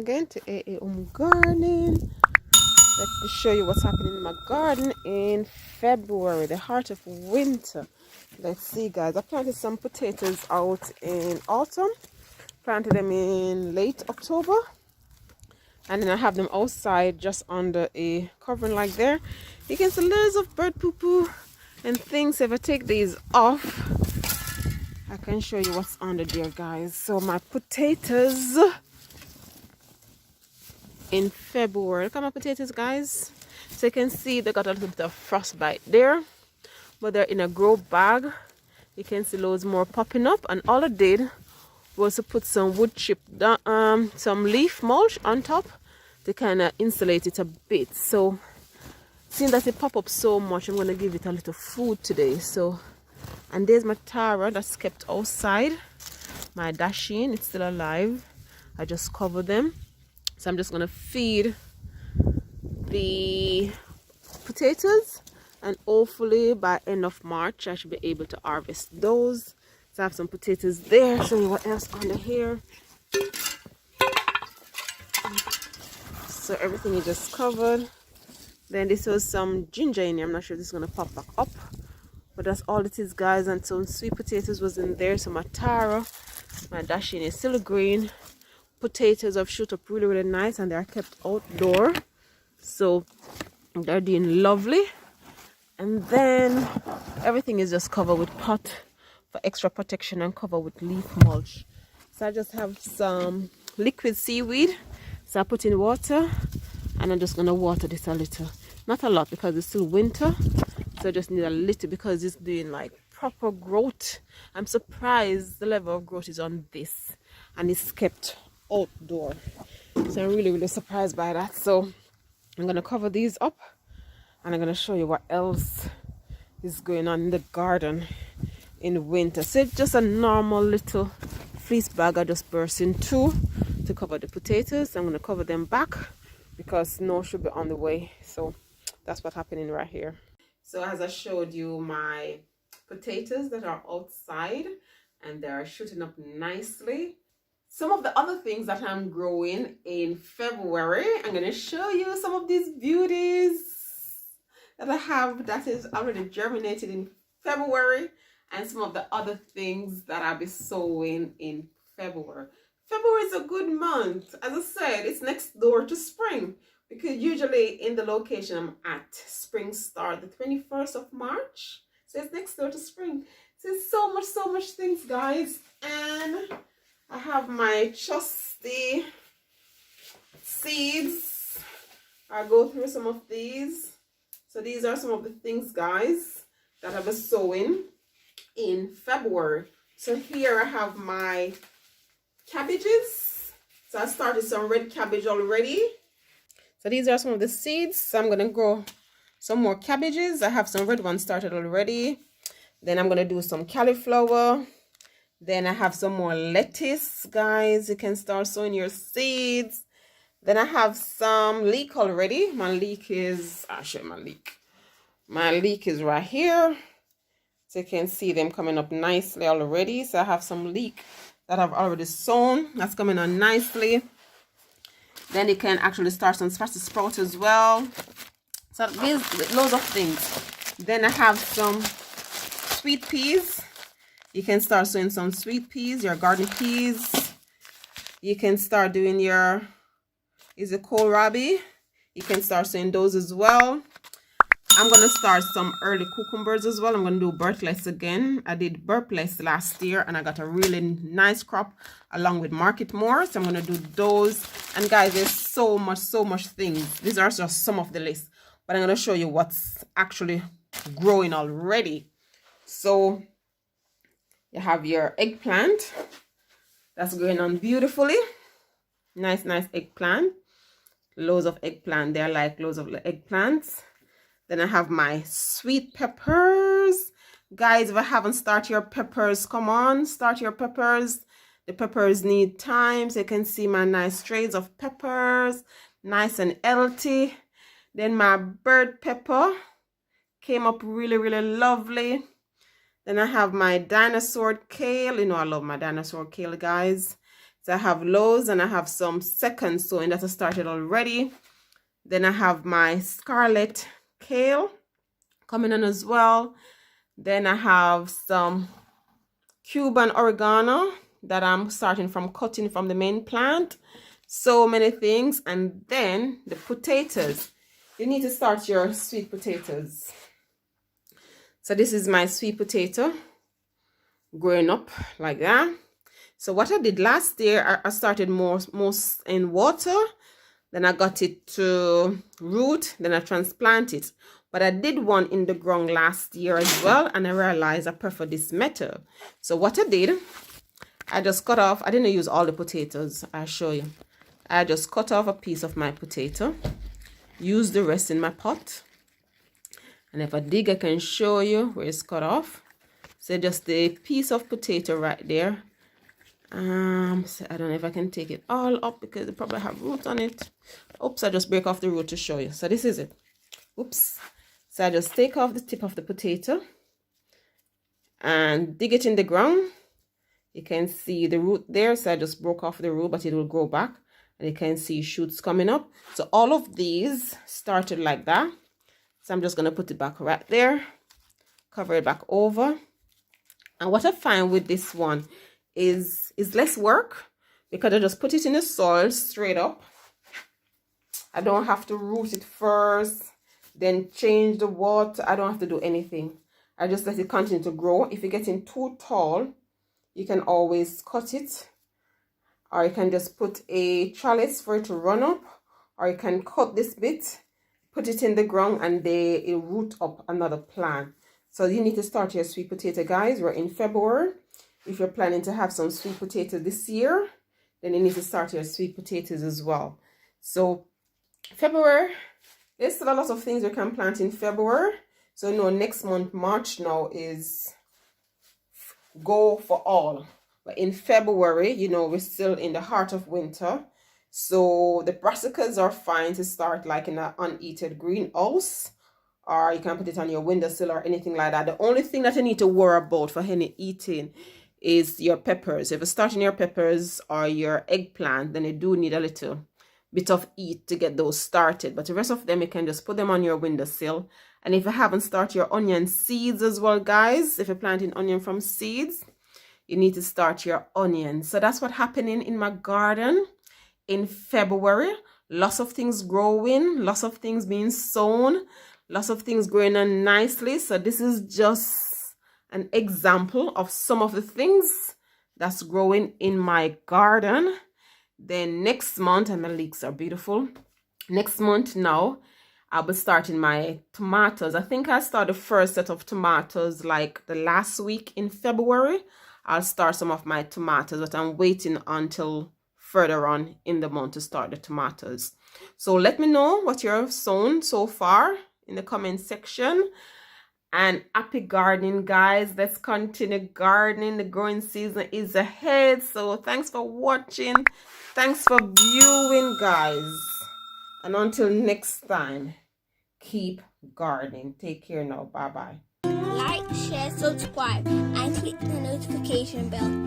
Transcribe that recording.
again to AA Home Gardening. Let me show you what's happening in my garden in February, the heart of winter. Let's see, guys. I planted some potatoes out in autumn. Planted them in late October. And then I have them outside just under a covering like there. You can see layers of bird poo-poo and things. If I take these off, I can show you what's under there, guys. So my potatoes in February. Look at my potatoes, guys. So you can see they got a little bit of frostbite there, but they're in a grow bag. You can see loads more popping up, and all I did was to put some wood chip, some leaf mulch on top to kind of insulate it a bit. So seeing that it pop up so much, I'm going to give it a little food today. So, and there's my tara that's kept outside. My dasheen, it's still alive. I just cover them. So I'm just going to feed the potatoes, and hopefully by end of March I should be able to harvest those. So I have some potatoes there. Show you what else under here. So everything is just covered. Then this was some ginger in here. I'm not sure if this is going to pop back up, but that's all it is, guys. And some sweet potatoes was in there. So my tara, my dasheen is still green. Potatoes have shoot up really nice, and they are kept outdoor, so they're doing lovely. And then everything is just covered with pot for extra protection and covered with leaf mulch. So I just have some liquid seaweed, so I put in water, and I'm just gonna water this a little, not a lot because it's still winter, so I just need a little because it's doing like proper growth. I'm surprised the level of growth is on this, and it's kept outdoor, so I'm really surprised by that. So I'm gonna cover these up, and I'm gonna show you what else is going on in the garden in winter. So it's just a normal little fleece bag I just burst into to cover the potatoes. I'm gonna cover them back because snow should be on the way. So that's what's happening right here. So as I showed you, my potatoes that are outside, and they are shooting up nicely. Some of the other things that I'm growing in February, I'm going to show you some of these beauties that I have that is already germinated in February, and some of the other things that I'll be sowing in February. February is a good month. As I said, it's next door to spring, because usually in the location I'm at, spring start the 21st of March. So it's next door to spring. So it's so much things, guys. And I have my trusty seeds. I'll go through some of these. So these are some of the things, guys, that I was sowing in February. So here I have my cabbages. So I started some red cabbage already. So these are some of the seeds. So I'm going to grow some more cabbages. I have some red ones started already. Then I'm going to do some cauliflower. Then I have some more lettuce, guys. You can start sowing your seeds. Then I have some leek already. My leek is, I'll show you my leek. My leek is right here. So you can see them coming up nicely already. So I have some leek that I've already sown. That's coming on nicely. Then you can actually start some spicy sprout as well. So there's loads of things. Then I have some sweet peas. You can start sowing some sweet peas, your garden peas. You can start doing your, is it kohlrabi? You can start sowing those as well. I'm going to start some early cucumbers as well. I'm going to do birthless again. I did birthless last year, and I got a really nice crop along with market more. So I'm going to do those. And guys, there's so much things. These are just some of the list, but I'm going to show you what's actually growing already. So you have your eggplant that's going on beautifully. Nice eggplant. Loads of eggplant. They're like loads of eggplants. Then I have my sweet peppers. Guys, if I haven't started your peppers, come on, start your peppers. The peppers need time. So you can see my nice trays of peppers. Nice and healthy. Then my bird pepper came up really lovely. Then I have my dinosaur kale. You know I love my dinosaur kale, guys. So I have those, and I have some second sowing that I started already. Then I have my scarlet kale coming on as well. Then I have some Cuban oregano that I'm starting from cutting from the main plant. So many things. And then the potatoes. You need to start your sweet potatoes. So this is my sweet potato growing up like that. So what I did last year, I started most in water. Then I got it to root. Then I transplanted it. But I did one in the ground last year as well. And I realized I prefer this method. So what I did, I just cut off. I didn't use all the potatoes. I'll show you. I just cut off a piece of my potato. Use the rest in my pot. And if I dig, I can show you where it's cut off. So just a piece of potato right there. So I don't know if I can take it all up because it probably have roots on it. Oops, I just break off the root to show you. So this is it. Oops. So I just take off the tip of the potato and dig it in the ground. You can see the root there. So I just broke off the root, but it will grow back. And you can see shoots coming up. So all of these started like that. So I'm just going to put it back right there. Cover it back over. And what I find with this one is less work because I just put it in the soil straight up. I don't have to root it first, then change the water. I don't have to do anything. I just let it continue to grow. If you're getting too tall, you can always cut it, or you can just put a trellis for it to run up, or you can cut this bit, put it in the ground, and it root up another plant. So you need to start your sweet potato, guys. We're in February. If you're planning to have some sweet potato this year, then you need to start your sweet potatoes as well. So February, there's still a lot of things you can plant in February. So next month, March now is go for all. But in February, we're still in the heart of winter. So the brassicas are fine to start like in an unheated greenhouse. Or you can put it on your windowsill or anything like that. The only thing that you need to worry about for any eating is your peppers. If you're starting your peppers or your eggplant, then you do need a little bit of heat to get those started. But the rest of them, you can just put them on your windowsill. And if you haven't started your onion seeds as well, guys, if you're planting onion from seeds, you need to start your onion. So that's what's happening in my garden in February. Lots of things growing, lots of things being sown, lots of things growing on nicely. So this is just an example of some of the things that's growing in my garden. Then next month, and the leeks are beautiful. Next month now, I'll be starting my tomatoes. I think I started the first set of tomatoes like the last week in February. I'll start some of my tomatoes, but I'm waiting until further on in the month to start the tomatoes. So let me know what you've sown so far in the comment section. And happy gardening, guys. Let's continue gardening. The growing season is ahead. So thanks for watching. Thanks for viewing, guys. And until next time, keep gardening. Take care now. Bye-bye. Like, share, subscribe, and click the notification bell.